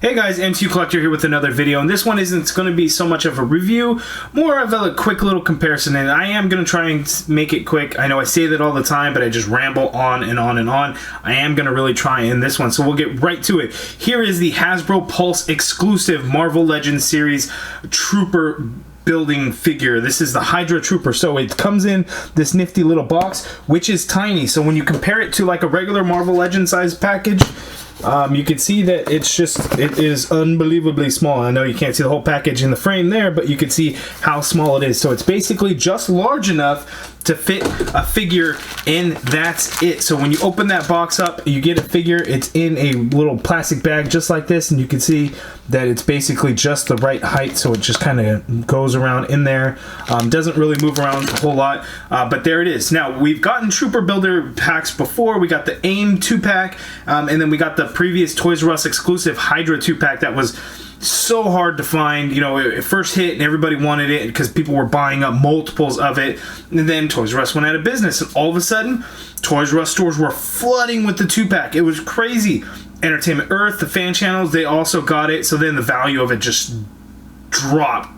Hey guys, MCU Collector here with another video, and this one isn't going to be so much of a review, more of a quick little comparison, and I am going to try and make it quick. I know I say that all the time, but I just ramble on and on and on. I am going to really try in this one, so we'll get right to it. Here is the Hasbro Pulse exclusive Marvel Legends series Trooper building figure. This is the Hydra Trooper. So it comes in this nifty little box, which is tiny. So when you compare it to like a regular Marvel Legends size package, you can see that it is unbelievably small. I know you can't see the whole package in the frame there, but you can see how small it is. So it's basically just large enough to fit a figure, and that's it. So when you open that box up, you get a figure. It's in a little plastic bag just like this, and you can see that it's basically just the right height, so it just kind of goes around in there. Doesn't really move around a whole lot, but there it is. Now, we've gotten Trooper Builder packs before. We got the AIM 2-pack, and then we got the previous Toys R Us exclusive Hydra 2-pack that was so hard to find. You know, it first hit and everybody wanted it because people were buying up multiples of it, and then Toys R Us went out of business, and all of a sudden Toys R Us stores were flooding with the 2-pack. It was crazy. Entertainment Earth, the fan channels, they also got it, so then the value of it just dropped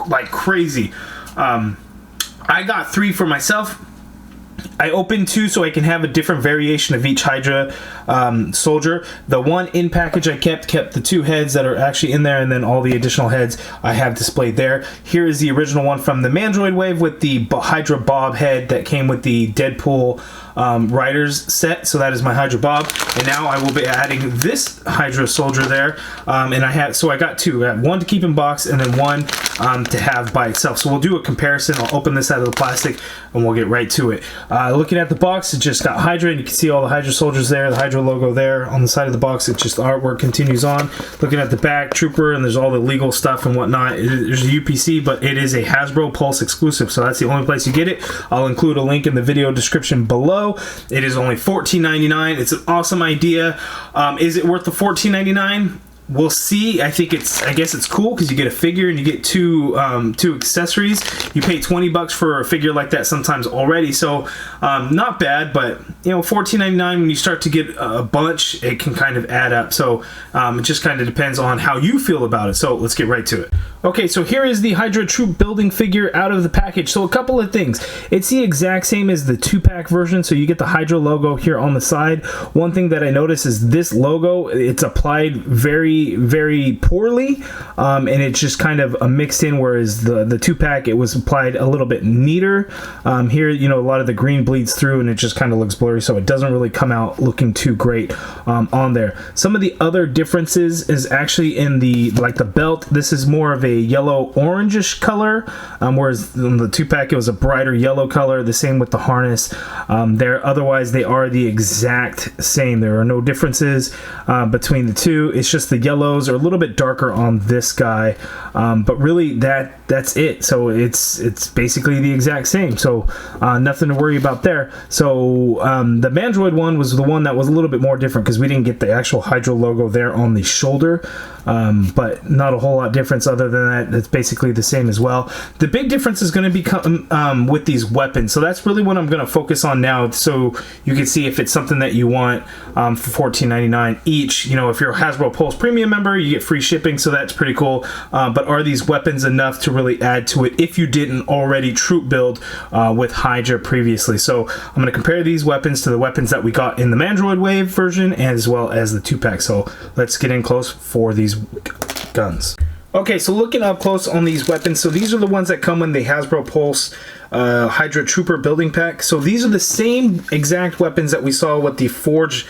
like crazy. I got 3 for myself. I opened 2 so I can have a different variation of each Hydra soldier. The one in package I kept the 2 heads that are actually in there, and then all the additional heads I have displayed there. Here is the original one from the Mandroid wave with the Hydra Bob head that came with the Deadpool Riders set. So that is my Hydra Bob, and now I will be adding this Hydra soldier there. And I got 2. I have one to keep in box, and then one to have by itself. So we'll do a comparison. I'll open this out of the plastic, and we'll get right to it. Looking at the box, it just got Hydra, and you can see all the Hydra soldiers there, the Hydra logo there on the side of the box. It's just the artwork continues on. Looking at the back, Trooper, and there's all the legal stuff and whatnot. There's a UPC, but it is a Hasbro Pulse exclusive, so that's the only place you get it. I'll include a link in the video description below. It is only $14.99. It's an awesome idea. Is it worth the $14.99? We'll see. I guess it's cool because you get a figure and you get two accessories. You pay $20 for a figure like that sometimes already, so not bad. But you know, $14.99, when you start to get a bunch, it can kind of add up. So it just kind of depends on how you feel about it. So let's get right to it. Okay, so here is the Hydra Troop building figure out of the package. So a couple of things. It's the exact same as the 2-pack version, so you get the Hydra logo here on the side. One thing that I noticed is this logo, it's applied very, very poorly, and it's just kind of a mixed in, whereas the 2-pack, it was applied a little bit neater. Here, you know, a lot of the green bleeds through, and it just kind of looks blurry, so it doesn't really come out looking too great on there. Some of the other differences is actually in the belt. This is more of a yellow orangish color, whereas in the 2-pack it was a brighter yellow color. The same with the harness. Otherwise they are the exact same. There are no differences between the two. It's just the yellows are a little bit darker on this guy, but really that's it. So it's basically the exact same, so nothing to worry about there. So the Mandroid one was the one that was a little bit more different because we didn't get the actual Hydra logo there on the shoulder, but not a whole lot difference other than that. It's basically the same as well. The big difference is going to become with these weapons, so that's really what I'm going to focus on now, so you can see if it's something that you want for $14.99 each. You know, if you're a Hasbro Pulse Premium member, you get free shipping, so that's pretty cool. But are these weapons enough to really add to it if you didn't already troop build with Hydra previously? So I'm going to compare these weapons to the weapons that we got in the Mandroid Wave version as well as the 2-pack. So let's get in close for these guns. Okay, so looking up close on these weapons, so these are the ones that come in the Hasbro Pulse Hydra Trooper building pack. So these are the same exact weapons that we saw with the Forge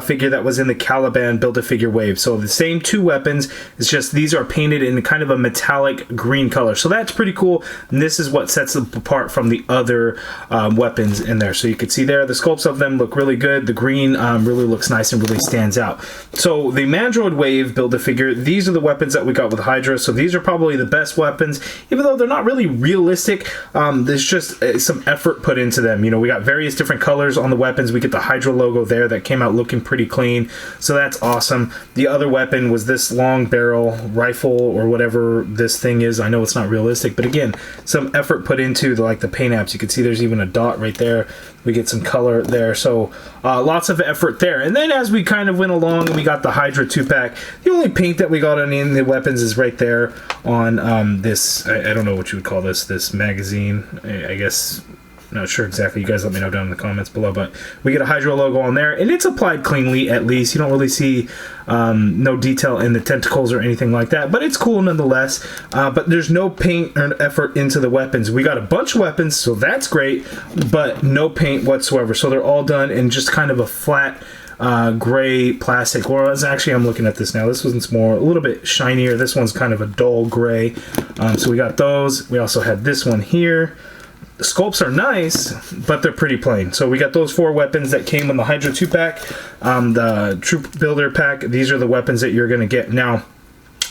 figure that was in the Caliban Build-A-Figure wave. So the same 2 weapons, it's just these are painted in kind of a metallic green color. So that's pretty cool, and this is what sets them apart from the other weapons in there. So you can see there, the sculpts of them look really good. The green really looks nice and really stands out. So the Mandroid wave Build-A-Figure, these are the weapons that we got with Hydra. So these are probably the best weapons, even though they're not really realistic. There's it's just some effort put into them. You know, we got various different colors on the weapons. We get the Hydra logo there that came out looking pretty clean, so that's awesome. The other weapon was this long barrel rifle or whatever this thing is. I know it's not realistic, but again, some effort put into the, like the paint apps. You can see there's even a dot right there. We get some color there, so lots of effort there. And then as we kind of went along, we got the Hydra 2-pack. The only paint that we got on in the weapons is right there on this, I don't know what you would call this magazine, I guess. Not sure exactly. You guys let me know down in the comments below, but we get a Hydra logo on there, and it's applied cleanly. At least you don't really see no detail in the tentacles or anything like that, but it's cool nonetheless. But there's no paint or effort into the weapons. We got a bunch of weapons, so that's great, but no paint whatsoever. So they're all done in just kind of a flat gray plastic. Whereas actually, I'm looking at this now. This one's more a little bit shinier. This one's kind of a dull gray. So we got those. We also had this one here. The sculpts are nice, but they're pretty plain. So we got those 4 weapons that came in the Hydra 2-pack. The Troop Builder pack, these are the weapons that you're going to get. Now,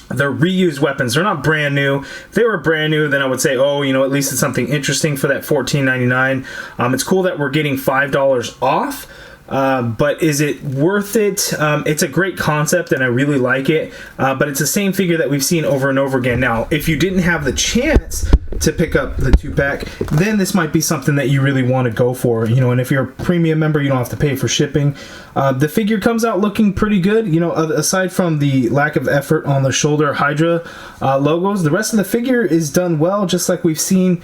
they're reused weapons. They're not brand new. If they were brand new, then I would say, oh, you know, at least it's something interesting for that $14.99. It's cool that we're getting $5 off. But is it worth it? It's a great concept and I really like it, but it's the same figure that we've seen over and over again. Now, if you didn't have the chance to pick up the 2-pack, then this might be something that you really want to go for, you know, and if you're a premium member, you don't have to pay for shipping. The figure comes out looking pretty good, you know, aside from the lack of effort on the shoulder Hydra logos, the rest of the figure is done well, just like we've seen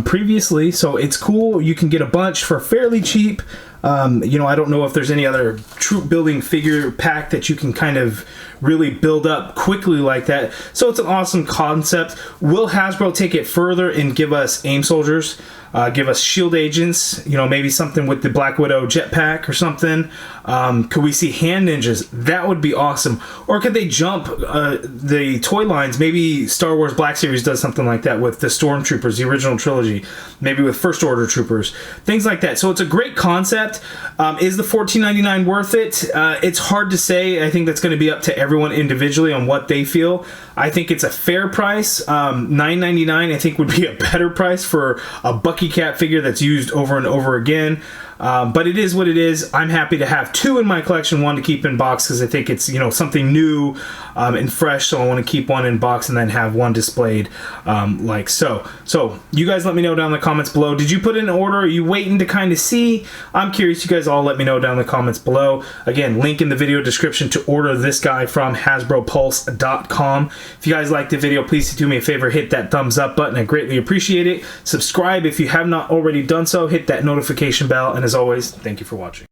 previously, so it's cool. You can get a bunch for fairly cheap. You know, I don't know if there's any other troop building figure pack that you can kind of really build up quickly like that. So it's an awesome concept. Will Hasbro take it further and give us aim soldiers? Give us shield agents, you know, maybe something with the Black Widow jetpack or something. Could we see hand ninjas? That would be awesome. Or could they jump the toy lines? Maybe Star Wars Black Series does something like that with the Stormtroopers, the original trilogy. Maybe with First Order Troopers, things like that. So it's a great concept. Is the $14.99 worth it? It's hard to say. I think that's going to be up to everyone individually on what they feel. I think it's a fair price. $9.99 I think would be a better price for a Bucky Cat figure that's used over and over again. But it is what it is. I'm happy to have 2 in my collection, 1 to keep in box because I think it's, you know, something new and fresh, so I want to keep 1 in box and then have 1 displayed like so. So you guys let me know down in the comments below. Did you put in an order? Are you waiting to kind of see? I'm curious. You guys all let me know down in the comments below. Again, link in the video description to order this guy from HasbroPulse.com. If you guys liked the video, please do me a favor, hit that thumbs up button. I greatly appreciate it. Subscribe if you have not already done so. Hit that notification bell, and as always, thank you for watching.